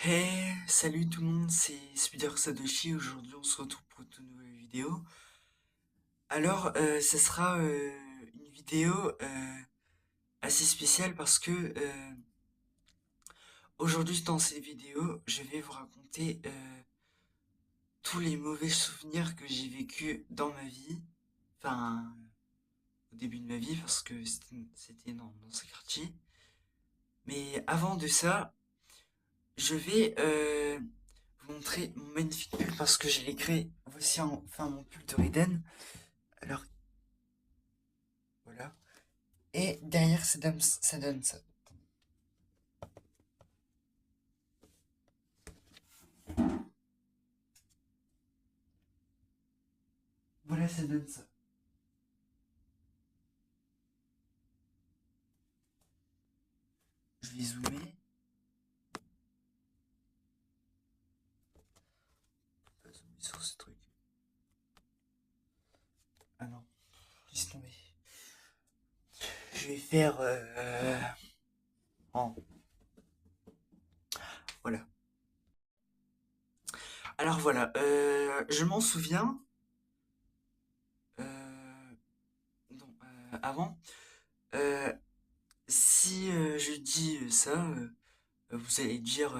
Hey, salut tout le monde, c'est Spider Sadoshi. Aujourd'hui, on se retrouve pour une toute nouvelle vidéo. Alors, ce sera une vidéo assez spéciale parce que aujourd'hui, dans cette vidéo, je vais vous raconter tous les mauvais souvenirs que j'ai vécus dans ma vie. Enfin, au début de ma vie, parce que c'était dans ce quartier. Mais avant de ça, je vais vous montrer mon magnifique pull parce que je l'ai créé. Voici enfin mon pull de Riden. Alors, voilà. Et derrière, ça donne ça. Voilà, ça donne ça. Je vais zoomer. Pas zoomer sur ce truc. Ah non, laisse tomber. Je vais faire en. Voilà. Alors voilà, je m'en souviens. Non, avant, euh, si je dis ça, vous allez dire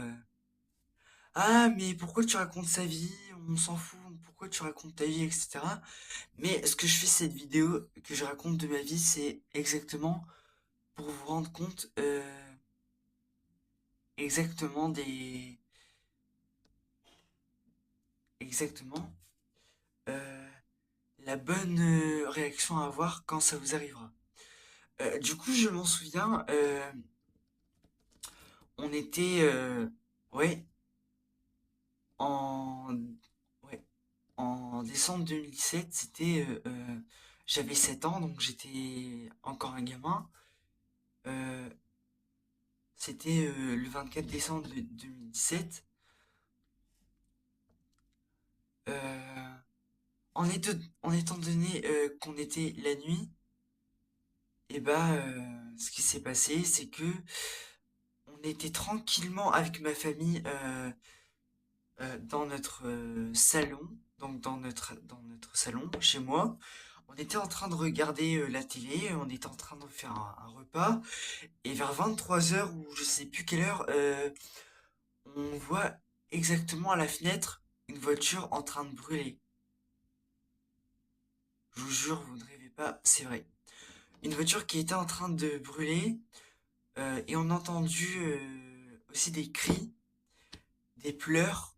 ah, mais pourquoi tu racontes sa vie? On s'en fout, pourquoi tu racontes ta vie, etc. Mais ce que je fais cette vidéo, que je raconte de ma vie, c'est exactement pour vous rendre compte exactement exactement euh, la bonne réaction à avoir quand ça vous arrivera. Du coup, je m'en souviens, on était ouais en ouais en décembre 2017, j'avais 7 ans, donc j'étais encore un gamin. Euh, C'était le 24 décembre 2017. Euh, en étant donné qu'on était la nuit, et bah, ce qui s'est passé, c'est que on était tranquillement avec ma famille dans notre salon, donc dans notre salon chez moi. On était en train de regarder la télé, on était en train de faire un repas, et vers 23 heures ou je sais plus quelle heure, on voit exactement à la fenêtre une voiture en train de brûler. Je vous jure, vous ne rêvez pas, c'est vrai. Une voiture qui était en train de brûler, et on a entendu aussi des cris, des pleurs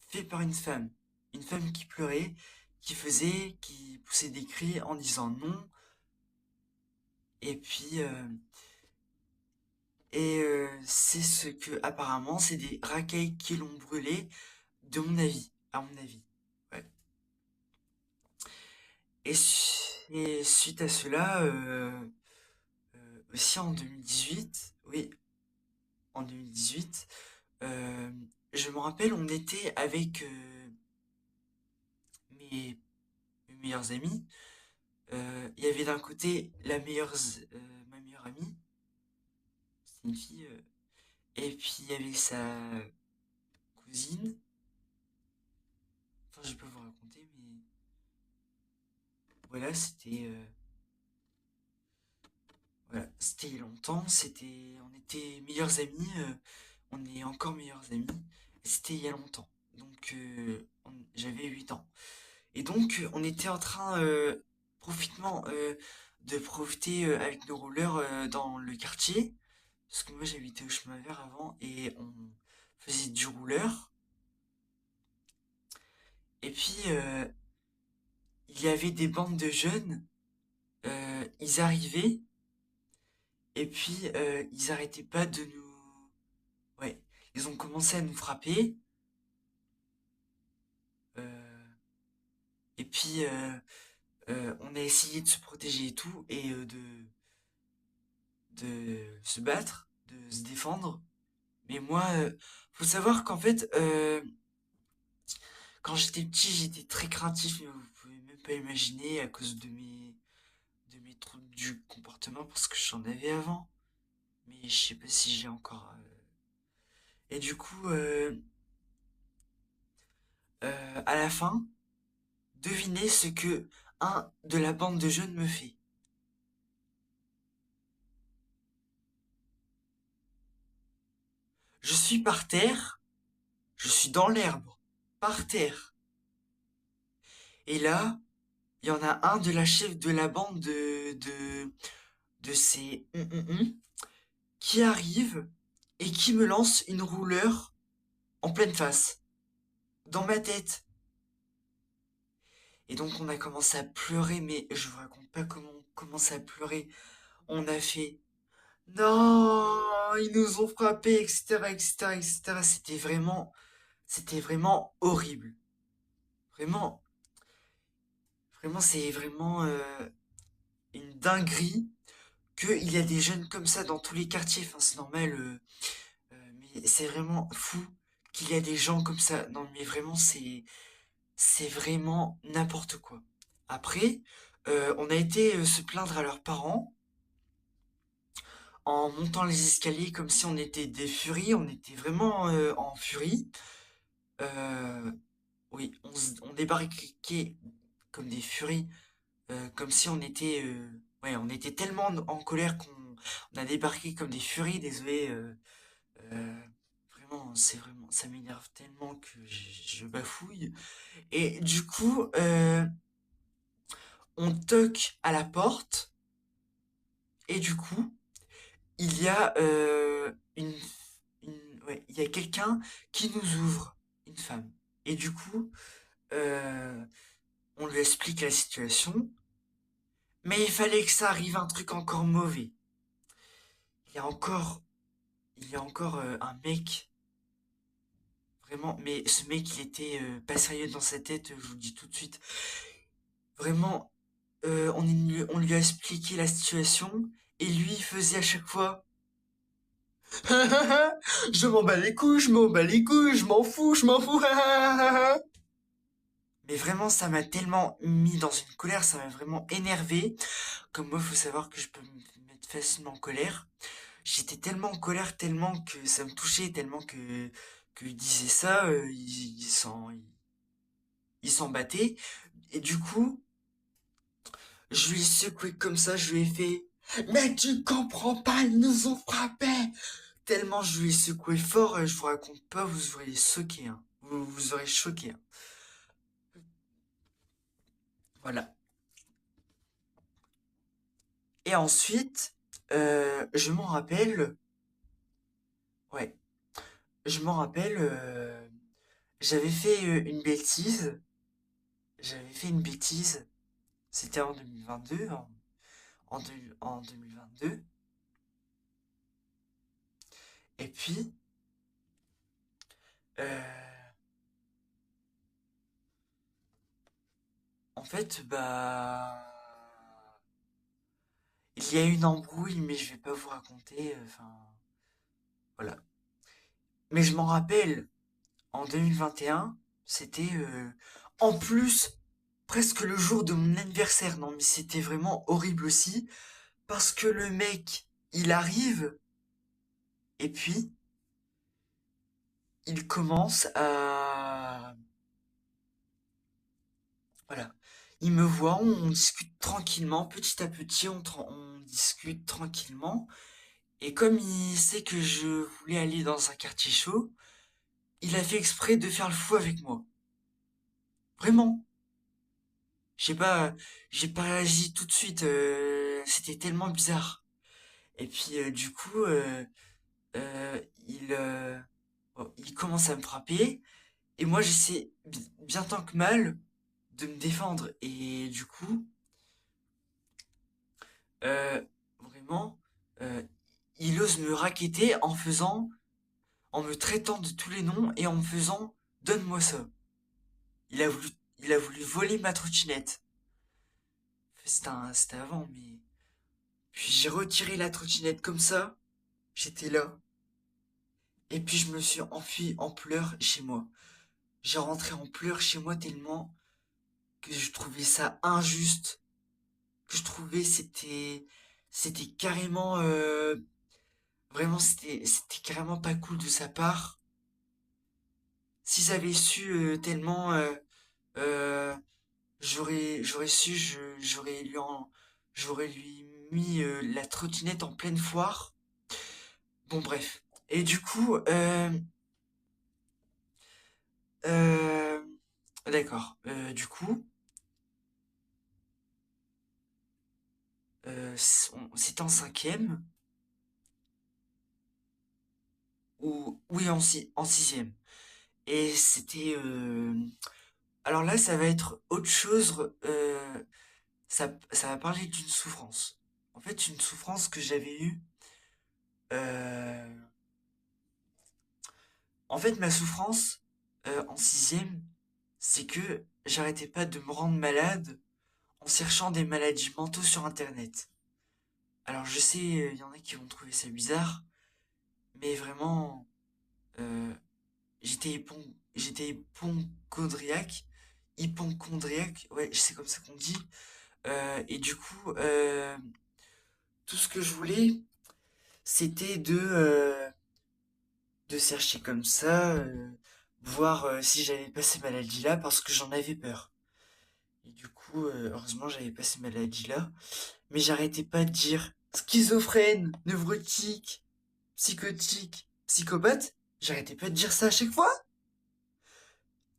faits par une femme. Une femme qui pleurait, qui poussait des cris en disant non. Et puis, c'est ce que, apparemment, c'est des racailles qui l'ont brûlé, de mon avis, à mon avis. Ouais. Et suite à cela, aussi en 2018, oui, en 2018, euh, je me rappelle, on était avec mes, mes meilleurs amis. Il y avait d'un côté ma meilleure amie, c'était une fille, et puis il y avait sa cousine. Enfin, je peux vous raconter, mais voilà, c'était il y a longtemps. On était meilleurs amis, on est encore meilleurs amis. C'était il y a longtemps, donc j'avais 8 ans. Et donc, on était en train, profitement, de profiter avec nos rollers dans le quartier. Parce que moi, j'habitais au chemin vert avant et on faisait du rouleur. Et puis, il y avait des bandes de jeunes. Ils arrivaient et puis ils arrêtaient pas de nous. Ouais, ils ont commencé à nous frapper. euh, et puis, on a essayé de se protéger et tout et de se battre, de se défendre. Mais moi, faut savoir qu'en fait, quand j'étais petit, j'étais très craintif, mais vous pouvez même pas imaginer à cause de mes troubles du comportement parce que j'en avais avant. Mais je sais pas si j'ai encore. Et du coup, à la fin, devinez ce que un de la bande de jeunes me fait. Je suis par terre, je suis dans l'herbe, par terre. Et là, il y en a un de la chef de la bande de ces qui arrive et qui me lance une rouleur en pleine face, dans ma tête. Et donc on a commencé à pleurer, mais je vous raconte pas comment on commence à pleurer. On a fait non, ils nous ont frappés, etc., etc., etc. C'était vraiment horrible. Vraiment, vraiment, c'est vraiment une dinguerie qu'il y a des jeunes comme ça dans tous les quartiers. Enfin, c'est normal, mais c'est vraiment fou qu'il y a des gens comme ça. Non, mais vraiment, c'est vraiment n'importe quoi. Après, on a été se plaindre à leurs parents en montant les escaliers comme si on était des furies. On était vraiment en furie. Euh, oui, on débarquait comme des furies, comme si on était, ouais, on était tellement en colère qu'on on a débarqué comme des furies. Désolé, euh, vraiment, c'est vraiment, ça m'énerve tellement que je bafouille. Et du coup, on toque à la porte et du coup, il y a ouais, il y a quelqu'un qui nous ouvre, une femme. Et du coup, euh, on lui explique la situation, mais il fallait que ça arrive un truc encore mauvais. Il y a encore, il y a encore un mec, vraiment, mais ce mec, il était pas sérieux dans sa tête, je vous le dis tout de suite. Vraiment, on lui a expliqué la situation, et lui, il faisait à chaque fois, je m'en bats les couilles, je m'en bats les couilles, je m'en fous, je m'en fous. Mais vraiment, ça m'a tellement mis dans une colère, ça m'a vraiment énervé. Comme moi, il faut savoir que je peux me mettre facilement en colère. J'étais tellement en colère, tellement que ça me touchait, tellement qu'il disait ça, il s'en battait. Et du coup, je lui ai secoué comme ça, je lui ai fait mais tu comprends pas, ils nous ont frappés! Tellement je lui ai secoué fort, je vous raconte pas, vous auriez choqué, hein. Vous aurez choqué, hein. Voilà. Et ensuite, je m'en rappelle, ouais, je m'en rappelle, j'avais fait une bêtise, j'avais fait une bêtise, c'était en 2022, en 2022, et puis, euh, en fait, bah, il y a eu une embrouille, mais je vais pas vous raconter, enfin, voilà. Mais je m'en rappelle, en 2021, c'était en plus presque le jour de mon anniversaire. Non, mais c'était vraiment horrible aussi parce que le mec, il arrive et puis il commence à voilà, il me voit, on discute tranquillement, petit à petit, on discute tranquillement. Et comme il sait que je voulais aller dans un quartier chaud, il a fait exprès de faire le fou avec moi. Vraiment. J'ai pas, j'ai pas réagi tout de suite. C'était tellement bizarre. Et puis du coup, euh, il, euh, bon, il commence à me frapper. Et moi, j'essaie bien tant que mal de me défendre. Et du coup, euh, vraiment, euh, il ose me racketter en me traitant de tous les noms et en me faisant, donne-moi ça. Il a voulu, il a voulu voler ma trottinette. C'était avant, mais puis j'ai retiré la trottinette comme ça. J'étais là. Et puis je me suis enfui en pleurs chez moi. J'ai rentré en pleurs chez moi tellement que je trouvais ça injuste, que je trouvais c'était carrément vraiment c'était carrément pas cool de sa part. si j'avais su tellement, euh, j'aurais su, j'aurais lui mis la trottinette en pleine foire. Bon, bref. Et du coup, euh, d'accord. Du coup, c'était en cinquième ou oui en sixième. Et c'était alors là, ça va être autre chose. Ça va parler d'une souffrance. En fait, une souffrance que j'avais eue. euh, En fait, ma souffrance en sixième, c'est que j'arrêtais pas de me rendre malade en cherchant des maladies mentaux sur Internet. Alors je sais, il y en a qui vont trouver ça bizarre, mais vraiment, euh, j'étais hypochondriaque, ouais, c'est comme ça qu'on dit. Et du coup, tout ce que je voulais, c'était de chercher comme ça, voir si j'avais pas ces maladies-là, parce que j'en avais peur. Et du coup, heureusement, j'avais pas ces maladies-là. Mais j'arrêtais pas de dire schizophrène, neurotique, psychotique, psychopathe. J'arrêtais pas de dire ça à chaque fois.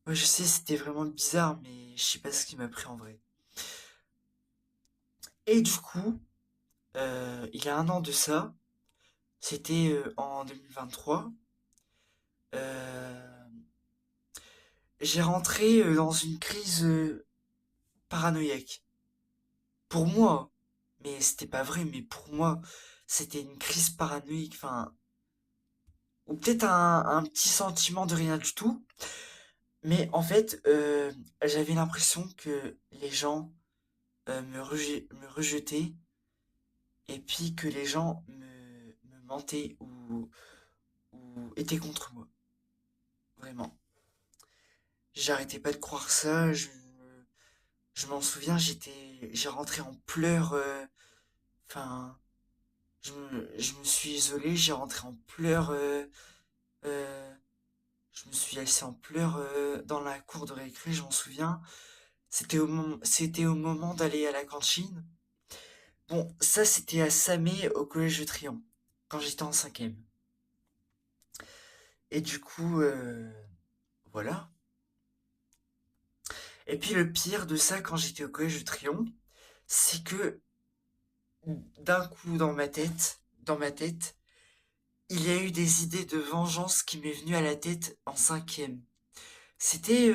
Ouais, je sais, c'était vraiment bizarre, mais je sais pas ce qui m'a pris en vrai. Et du coup, il y a un an de ça, c'était en 2023, euh, j'ai rentré dans une crise paranoïaque. Pour moi, mais c'était pas vrai, mais pour moi, c'était une crise paranoïque, enfin, ou peut-être un petit sentiment de rien du tout. Mais en fait, j'avais l'impression que les gens me rejetaient et puis que les gens me mentaient ou étaient contre moi. Vraiment. J'arrêtais pas de croire ça. Je m'en souviens, j'ai rentré en pleurs. Enfin, je me suis isolé, j'ai rentré en pleurs. Euh, je me suis assis en pleurs dans la cour de récré, je m'en souviens. C'était au moment d'aller à la cantine. Bon, ça c'était à Samé au collège de Trian, quand j'étais en cinquième. Et du coup, voilà. Et puis le pire de ça quand j'étais au collège de Trion, c'est que d'un coup dans ma tête, il y a eu des idées de vengeance qui m'est venues à la tête en cinquième. C'était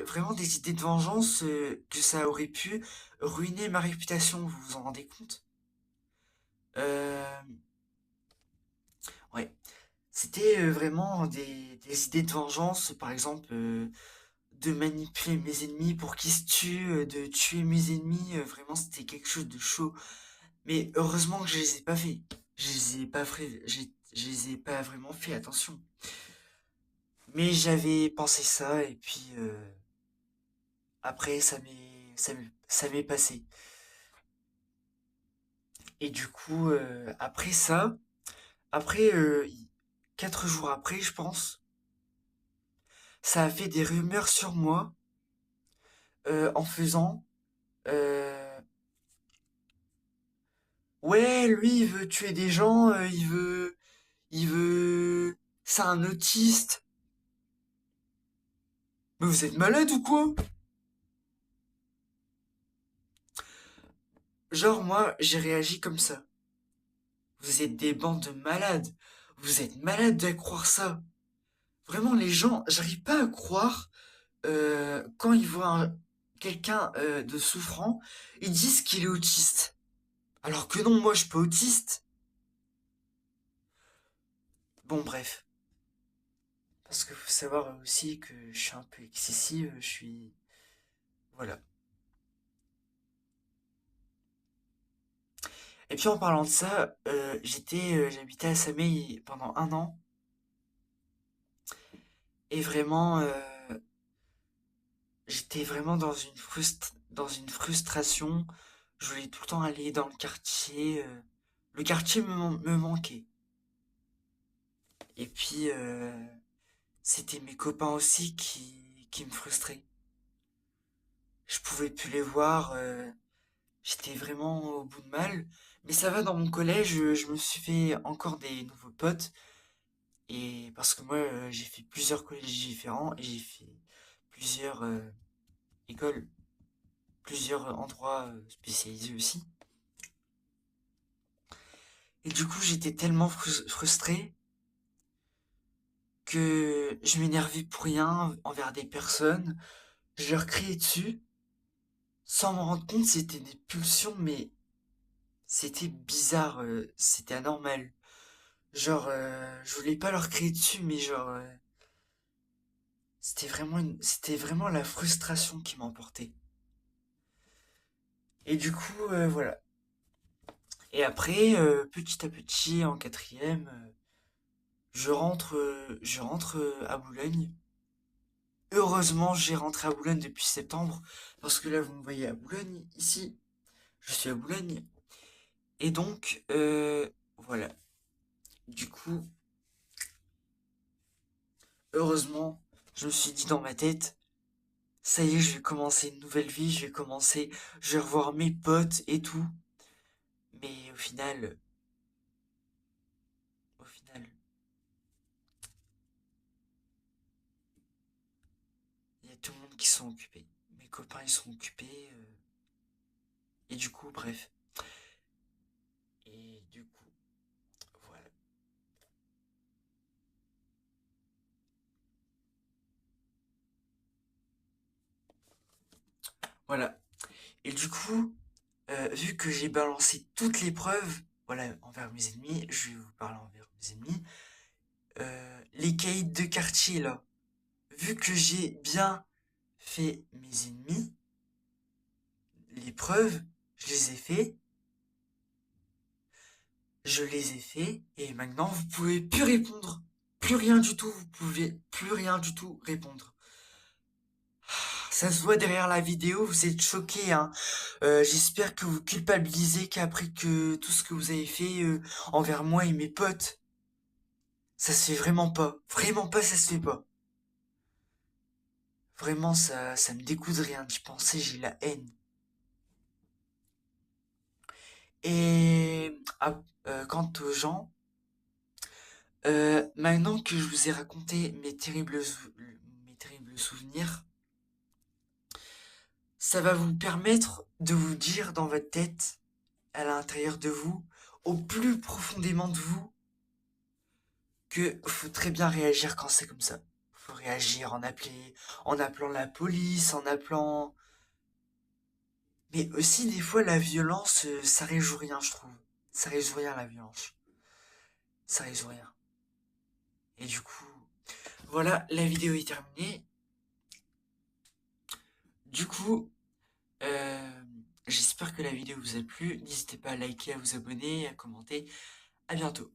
vraiment des idées de vengeance que ça aurait pu ruiner ma réputation, vous vous en rendez compte? Euh, ouais, c'était vraiment des idées de vengeance, par exemple, de manipuler mes ennemis pour qu'ils se tuent, de tuer mes ennemis, vraiment c'était quelque chose de chaud. Mais heureusement que je les ai pas fait. Je les ai pas fait, je les ai pas vraiment fait, attention. Mais j'avais pensé ça et puis après ça m'est passé. Et du coup, après ça, après 4 jours après, je pense, ça a fait des rumeurs sur moi en faisant euh, ouais, lui, il veut tuer des gens, c'est un autiste. Mais vous êtes malade ou quoi? Genre, moi, j'ai réagi comme ça. Vous êtes des bandes de malades. Vous êtes malades de croire ça. Vraiment, les gens, j'arrive pas à croire quand ils voient quelqu'un de souffrant, ils disent qu'il est autiste. Alors que non, moi, je suis pas autiste. Bon, bref. Parce qu'il faut savoir aussi que je suis un peu excessive, je suis... Voilà. Et puis en parlant de ça, j'habitais à Sameil pendant un an et vraiment, j'étais vraiment dans une frustration. Je voulais tout le temps aller dans le quartier. Le quartier me manquait. Et puis, c'était mes copains aussi qui me frustraient. Je pouvais plus les voir, j'étais vraiment au bout de mal. Mais ça va, dans mon collège, je me suis fait encore des nouveaux potes. Et parce que moi, j'ai fait plusieurs collèges différents et j'ai fait plusieurs écoles, plusieurs endroits spécialisés aussi. Et du coup, j'étais tellement frustré que je m'énervais pour rien envers des personnes. Je leur criais dessus. Sans m'en rendre compte, c'était des pulsions, mais c'était bizarre, c'était anormal. Genre, je voulais pas leur crier dessus, mais genre, c'était vraiment la frustration qui m'emportait. Et du coup, voilà. Et après, petit à petit, en quatrième, je rentre à Boulogne. Heureusement, j'ai rentré à Boulogne depuis septembre, parce que là, vous me voyez à Boulogne, ici, je suis à Boulogne. Et donc, voilà. Du coup, heureusement, je me suis dit dans ma tête, ça y est, je vais commencer une nouvelle vie, je vais revoir mes potes et tout. Mais au final, il y a tout le monde qui sont occupés. Mes copains, ils sont occupés. Et du coup, bref. Et du coup, voilà. Voilà. Et du coup, vu que j'ai balancé toutes les preuves, voilà, envers mes ennemis, je vais vous parler envers mes ennemis. Les caïds de quartier, là, vu que j'ai bien fait mes ennemis, les preuves, je les ai fait, je les ai fait, et maintenant vous pouvez plus répondre. Plus rien du tout, vous pouvez plus rien du tout répondre. Ça se voit derrière la vidéo, vous êtes choqués, hein. J'espère que vous culpabilisez qu'après que tout ce que vous avez fait envers moi et mes potes, ça se fait vraiment pas. Vraiment pas, ça se fait pas. Vraiment, ça me dégoûte de rien d'y penser, j'ai la haine. Et quant aux gens, maintenant que je vous ai raconté mes terribles souvenirs, ça va vous permettre de vous dire dans votre tête, à l'intérieur de vous, au plus profondément de vous, que faut très bien réagir quand c'est comme ça. Faut réagir en appelant la police, en appelant. Mais aussi des fois la violence, ça résout rien, je trouve. Ça résout rien la violence. Ça résout rien. Et du coup, voilà, la vidéo est terminée. Du coup, euh, j'espère que la vidéo vous a plu. N'hésitez pas à liker, à vous abonner, à commenter. À bientôt.